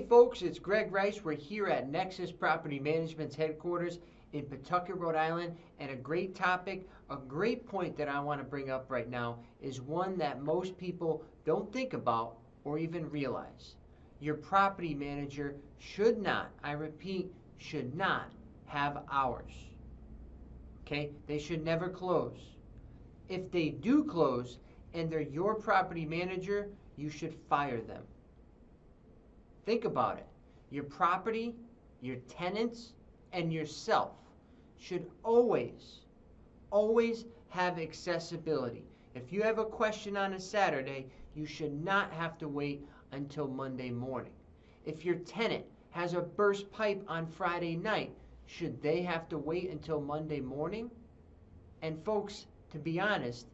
folks, it's Greg Rice. We're here at Nexus Property Management's headquarters in Pawtucket, Rhode Island, and a great topic, a great point that I want to bring up right now is one that most people don't think about or even realize. Your property manager should not, I repeat, should not have hours. Okay? They should never close. If they do close and they're your property manager, you should fire them. Think about it. Your property, your tenants, and yourself should always have accessibility. If you have a question on a Saturday, you should not have to wait until Monday morning. If your tenant has a burst pipe on Friday night, should they have to wait until Monday morning? And folks, to be honest,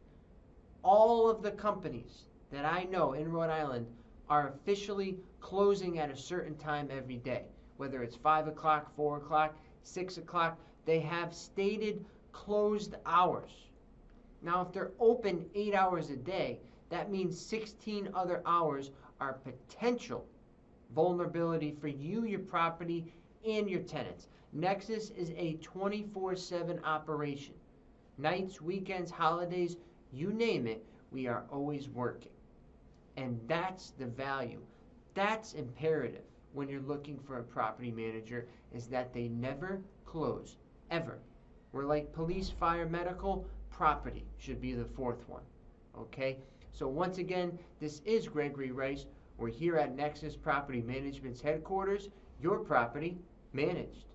all of the companies that I know in Rhode Island are officially closing at a certain time every day. Whether it's 5 o'clock, 4 o'clock, 6 o'clock, they have stated closed hours. Now, if they're open 8 hours a day, that means 16 other hours are potential vulnerability for you, your property, and your tenants. Nexus is a 24/7 operation. Nights, weekends, holidays, you name it, we are always working. And that's the value. That's imperative when you're looking for a property manager, is that they never close, ever. We're like police, fire, medical, property should be the fourth one. Okay? So once again, this is Gregory Rice. We're here at Nexus Property Management's headquarters, your property managed.